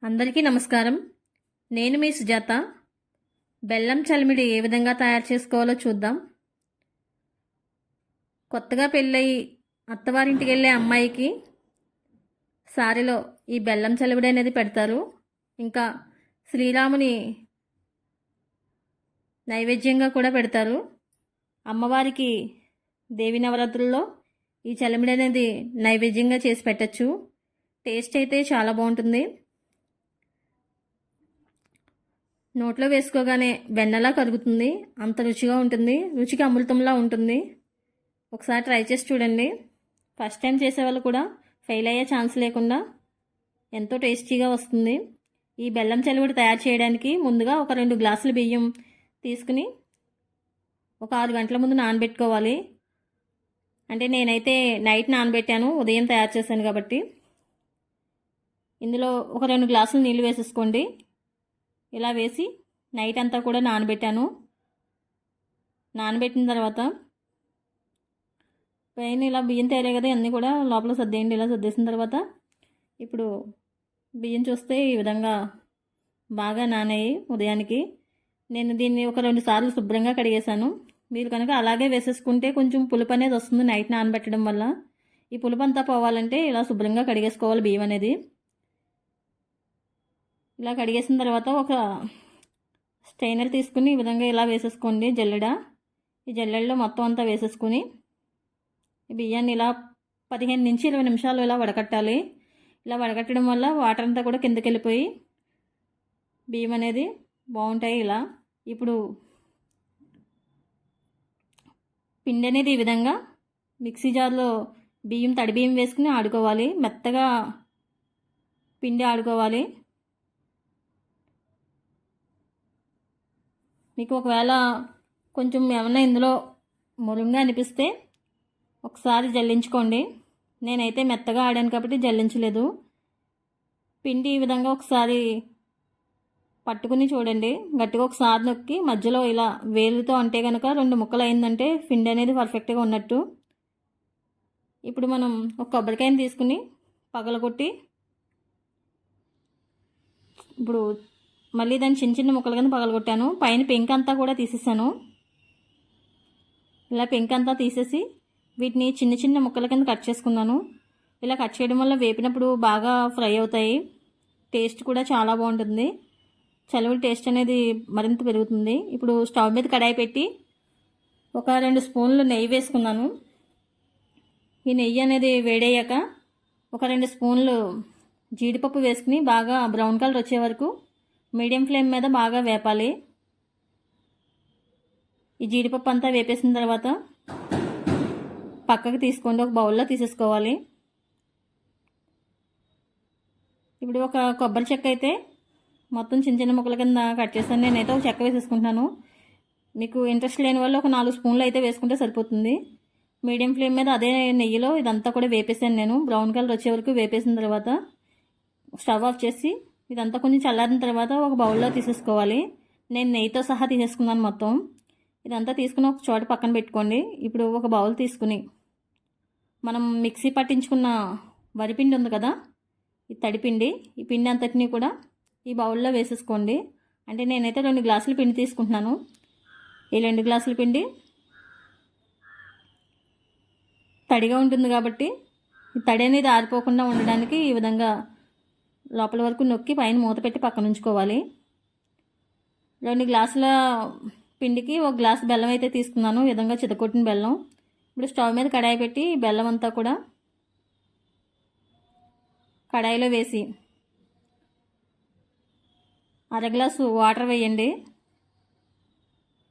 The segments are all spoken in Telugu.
అందరికీ నమస్కారం. నేను మీ సుజాత. బెల్లం చలిమిడి ఏ విధంగా తయారు చేసుకోవాలో చూద్దాం. కొత్తగా పెళ్ళయి అత్తవారింటికి వెళ్ళే అమ్మాయికి సారిలో ఈ బెల్లం చలిమిడి అనేది పెడతారు. ఇంకా శ్రీరాముని నైవేద్యంగా కూడా పెడతారు. అమ్మవారికి దేవి నవరాత్రుల్లో ఈ చలిమిడి అనేది నైవేద్యంగా చేసి పెట్టచ్చు. టేస్ట్ అయితే చాలా బాగుంటుంది. నోట్లో వేసుకోగానే వెన్నలా కరుగుతుంది. అంత రుచిగా ఉంటుంది. రుచికి అమృతంలా ఉంటుంది. ఒకసారి ట్రై చేసి చూడండి. ఫస్ట్ టైం చేసేవాళ్ళు కూడా ఫెయిల్ అయ్యే ఛాన్స్ లేకుండా ఎంతో టేస్టీగా వస్తుంది. ఈ బెల్లం చలివిడి తయారు చేయడానికి ముందుగా ఒక 2 గ్లాసుల బియ్యం తీసుకుని ఒక 6 గంటల ముందు నానబెట్టుకోవాలి. అంటే నేనైతే నైట్ నానబెట్టాను, ఉదయం తయారు చేశాను కాబట్టి. ఇందులో ఒక 2 గ్లాసులు నీళ్ళు వేసేసుకోండి. ఇలా వేసి నైట్ అంతా కూడా నానబెట్టాను. నానబెట్టిన తర్వాత పైన ఇలా బియ్యం తేలే కదా, అన్నీ కూడా లోపల సర్దేయండి. ఇలా సర్దేసిన తర్వాత ఇప్పుడు బియ్యం చూస్తే ఈ విధంగా బాగా నానాయి ఉదయానికి. నేను దీన్ని ఒక 2 సార్లు శుభ్రంగా కడిగేశాను. మీరు కనుక అలాగే వేసేసుకుంటే కొంచెం పులుపు అనేది వస్తుంది నైట్ నానబెట్టడం వల్ల. ఈ పులుపు అంతా పోవాలంటే ఇలా శుభ్రంగా కడిగేసుకోవాలి బియ్యం అనేది. ఇలా కడిగేసిన తర్వాత ఒక స్ట్రైనర్ తీసుకుని ఈ విధంగా ఇలా వేసేసుకోండి జల్లెడ. ఈ జల్లెడలో మొత్తం అంతా వేసేసుకుని ఈ బియ్యాన్ని ఇలా 15 నుంచి 20 నిమిషాలు ఇలా వడకట్టాలి. ఇలా వడకట్టడం వల్ల వాటర్ అంతా కూడా కిందకి వెళ్ళిపోయి బియ్యం అనేది బాగుంటాయి. ఇలా ఇప్పుడు పిండి అనేది ఈ విధంగా మిక్సీ జార్లో బియ్యం తడి బియ్యం వేసుకుని ఆడుకోవాలి. మెత్తగా పిండి ఆడుకోవాలి. మీకు ఒకవేళ కొంచెం ఏమన్నా ఇందులో మురుంగా అనిపిస్తే ఒకసారి జల్లించుకోండి. నేనైతే మెత్తగా ఆడాను కాబట్టి జల్లించలేదు. పిండి ఈ విధంగా ఒకసారి పట్టుకుని చూడండి. గట్టిగా ఒకసారి నొక్కి మధ్యలో ఇలా వేలుతో అంటే కనుక 2 ముక్కలు అయిందంటే పిండి అనేది పర్ఫెక్ట్గా ఉన్నట్టు. ఇప్పుడు మనం ఒక కొబ్బరికాయని తీసుకుని పగలగొట్టి ఇప్పుడు మళ్ళీ దాన్ని చిన్న చిన్న ముక్కలు కింద పగలగొట్టాను. పైన పెంక అంతా కూడా తీసేసాను. ఇలా పెంక అంతా తీసేసి వీటిని చిన్న చిన్న ముక్కల కింద కట్ చేసుకున్నాను. ఇలా కట్ చేయడం వల్ల వేపినప్పుడు బాగా ఫ్రై అవుతాయి. టేస్ట్ కూడా చాలా బాగుంటుంది. చలివిడి టేస్ట్ అనేది మరింత పెరుగుతుంది. ఇప్పుడు స్టవ్ మీద కడాయి పెట్టి ఒక 2 స్పూన్లు నెయ్యి వేసుకున్నాను. ఈ నెయ్యి అనేది వేడయ్యాక ఒక 2 స్పూన్లు జీడిపప్పు వేసుకుని బాగా బ్రౌన్ కలర్ వచ్చే వరకు మీడియం ఫ్లేమ్ మీద బాగా వేపాలి. ఈ జీడిపప్పు అంతా వేపేసిన తర్వాత పక్కకు తీసుకోండి. ఒక బౌల్లో తీసేసుకోవాలి. ఇప్పుడు ఒక కొబ్బరి చెక్క అయితే మొత్తం చిన్న చిన్న ముక్కల కింద కట్ చేస్తాను. నేనైతే ఒక చెక్క వేసేసుకుంటున్నాను. మీకు ఇంట్రెస్ట్ లేని వాళ్ళు ఒక 4 స్పూన్లు అయితే వేసుకుంటే సరిపోతుంది. మీడియం ఫ్లేమ్ మీద అదే నెయ్యిలో ఇదంతా కూడా వేపేసాను నేను. బ్రౌన్ కలర్ వచ్చే వరకు వేపేసిన తర్వాత స్టవ్ ఆఫ్ చేసి ఇదంతా కొంచెం చల్లారిన తర్వాత ఒక బౌల్లో తీసేసుకోవాలి. నేను నెయ్యితో సహా తీసేసుకున్నాను మొత్తం. ఇదంతా తీసుకుని ఒక చోట పక్కన పెట్టుకోండి. ఇప్పుడు ఒక బౌల్ తీసుకుని మనం మిక్సీ పట్టించుకున్న వరిపిండి ఉంది కదా, ఈ తడిపిండి, ఈ పిండి అంతటినీ కూడా ఈ బౌల్లో వేసేసుకోండి. అంటే నేనైతే 2 గ్లాసుల పిండి తీసుకుంటున్నాను. ఈ 2 గ్లాసుల పిండి తడిగా ఉంటుంది కాబట్టి ఈ తడి అనేది ఆరిపోకుండా ఉండడానికి ఈ విధంగా లోపల వరకు నొక్కి పైన మూత పెట్టి పక్కన ఉంచుకోవాలి. 2 గ్లాసుల పిండికి 1 గ్లాసు బెల్లం అయితే తీసుకున్నాను. ఈ విధంగా చితకొట్టిన బెల్లం. ఇప్పుడు స్టవ్ మీద కడాయి పెట్టి బెల్లం అంతా కూడా కడాయిలో వేసి 1/2 గ్లాసు వాటర్ వేయండి.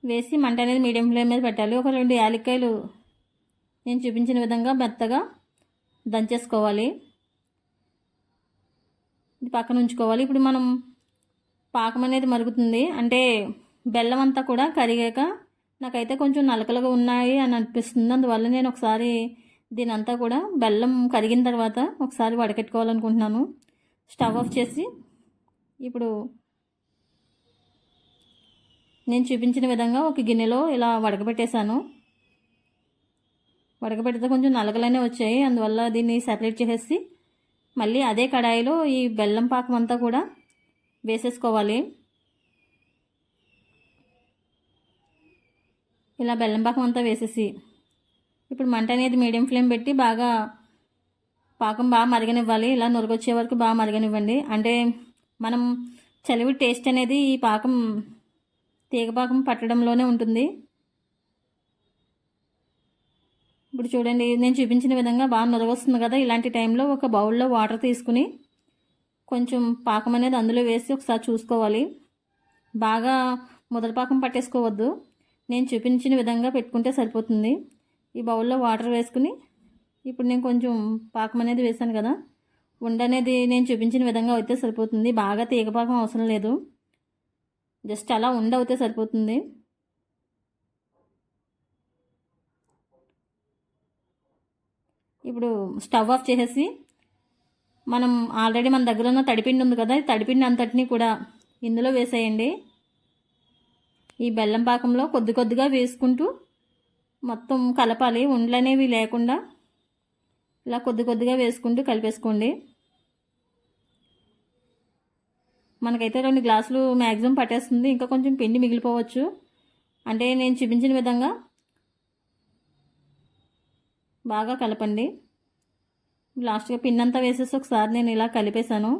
వేసి మంట అనేది మీడియం ఫ్లేమ్ మీద పెట్టాలి. ఒక 2 యాలక్కాయలు నేను చూపించిన విధంగా మెత్తగా దంచేసుకోవాలి. ఇది పక్కన ఉంచుకోవాలి. ఇప్పుడు మనం పాకం అనేది మరుగుతుంది. అంటే బెల్లం అంతా కూడా కరిగాక నాకైతే కొంచెం నలకలుగా ఉన్నాయి అని అనిపిస్తుంది. అందువల్ల నేను ఒకసారి దీని అంతా కూడా బెల్లం కరిగిన తర్వాత ఒకసారి వడకెట్టుకోవాలనుకుంటున్నాను. స్టవ్ ఆఫ్ చేసి ఇప్పుడు నేను చూపించిన విధంగా ఒక గిన్నెలో ఇలా వడకబెట్టేశాను. వడకబెడితే కొంచెం నలకలనే వచ్చాయి. అందువల్ల దీన్ని సెపరేట్ చేసేసి మళ్ళీ అదే కడాయిలో ఈ బెల్లం పాకం అంతా కూడా వేసేసుకోవాలి. ఇలా బెల్లం పాకం అంతా వేసేసి ఇప్పుడు మంట అనేది మీడియం ఫ్లేమ్ పెట్టి బాగా పాకం బాగా మరగనివ్వాలి. ఇలా నురగొచ్చే వరకు బాగా మరగనివ్వండి. అంటే మనం చలివిడి టేస్ట్ అనేది ఈ పాకం తీగపాకం పట్టడంలోనే ఉంటుంది. ఇప్పుడు చూడండి, నేను చూపించిన విధంగా బాగా నురగొస్తుంది కదా. ఇలాంటి టైంలో ఒక బౌల్లో వాటర్ తీసుకుని కొంచెం పాకం అనేది అందులో వేసి ఒకసారి చూసుకోవాలి. బాగా ముదరపాకం పట్టేసుకోవద్దు. నేను చూపించిన విధంగా పెట్టుకుంటే సరిపోతుంది. ఈ బౌల్లో వాటర్ వేసుకుని ఇప్పుడు నేను కొంచెం పాకం అనేది వేసాను కదా, ఉండ అనేది నేను చూపించిన విధంగా అయితే సరిపోతుంది. బాగా తీగపాకం అవసరం లేదు, జస్ట్ అలా ఉండ అవుతే సరిపోతుంది. ఇప్పుడు స్టవ్ ఆఫ్ చేసేసి మనం ఆల్రెడీ మన దగ్గర ఉన్న తడిపిండి ఉంది కదా, తడిపిండి అంతటినీ కూడా ఇందులో వేసేయండి. ఈ బెల్లం పాకంలో కొద్ది కొద్దిగా వేసుకుంటూ మొత్తం కలపాలి. ఉండలు అనేవి లేకుండా ఇలా కొద్ది కొద్దిగా వేసుకుంటూ కలిపేసుకోండి. మనకైతే 2 గ్లాసులు మ్యాక్సిమం పట్టేస్తుంది. ఇంకా కొంచెం పిండి మిగిలిపోవచ్చు. అంటే నేను చూపించిన విధంగా బాగా కలపండి. లాస్ట్గా పిండి అంతా వేసేసి ఒకసారి నేను ఇలా కలిపేశాను.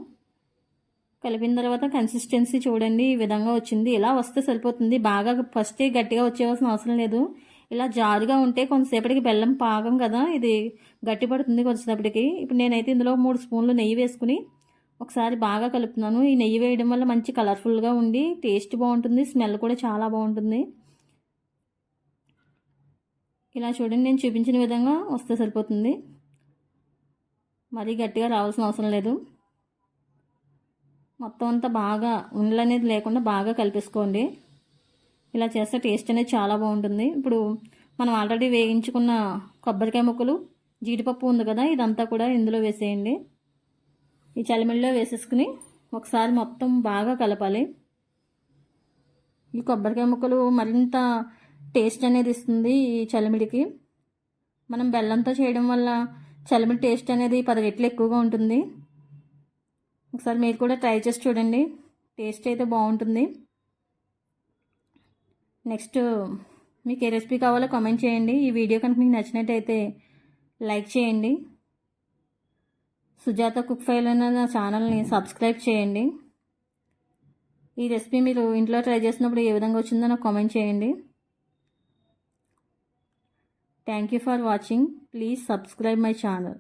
కలిపిన తర్వాత కన్సిస్టెన్సీ చూడండి, ఈ విధంగా వచ్చింది. ఇలా వస్తే సరిపోతుంది. బాగా ఫస్టే గట్టిగా వచ్చేవలసిన అవసరం లేదు. ఇలా జారుగా ఉంటే కొంతసేపటికి బెల్లం పాకం కదా, ఇది గట్టి పడుతుంది కొంతసేపటికి. ఇప్పుడు నేనైతే ఇందులో 3 స్పూన్లు నెయ్యి వేసుకుని ఒకసారి బాగా కలుపుతున్నాను. ఈ నెయ్యి వేయడం వల్ల మంచి కలర్ఫుల్గా ఉండి టేస్ట్ బాగుంటుంది, స్మెల్ కూడా చాలా బాగుంటుంది. ఇలా చూడండి, నేను చూపించిన విధంగా వస్తే సరిపోతుంది. మరీ గట్టిగా రావాల్సిన అవసరం లేదు. మొత్తం అంతా బాగా ఉండలు అనేది లేకుండా బాగా కలిపేసుకోండి. ఇలా చేస్తే టేస్ట్ అనేది చాలా బాగుంటుంది. ఇప్పుడు మనం ఆల్రెడీ వేయించుకున్న కొబ్బరికాయ ముక్కలు, జీడిపప్పు ఉంది కదా, ఇదంతా కూడా ఇందులో వేసేయండి. ఈ చలిమిడిలో వేసేసుకుని ఒకసారి మొత్తం బాగా కలపాలి. ఈ కొబ్బరికాయ ముక్కలు మరింత టేస్ట్ అనేది ఇస్తుంది ఈ చలిమిడికి. మనం బెల్లంతో చేయడం వల్ల చలిమిడి టేస్ట్ అనేది 10 రెట్లు ఎక్కువగా ఉంటుంది. ఒకసారి మీరు కూడా ట్రై చేసి చూడండి, టేస్ట్ అయితే బాగుంటుంది. నెక్స్ట్ మీకు ఏ రెసిపీ కావాలో కామెంట్ చేయండి. ఈ వీడియో కనుక మీకు నచ్చినట్టయితే లైక్ చేయండి. సుజాత కుక్ ఫైల్ అనే నా ఛానల్ని సబ్స్క్రైబ్ చేయండి. ఈ రెసిపీ మీరు ఇంట్లో ట్రై చేసినప్పుడు ఏ విధంగా వచ్చిందో నాకు కామెంట్ చేయండి. Thank you for watching. Please subscribe my channel.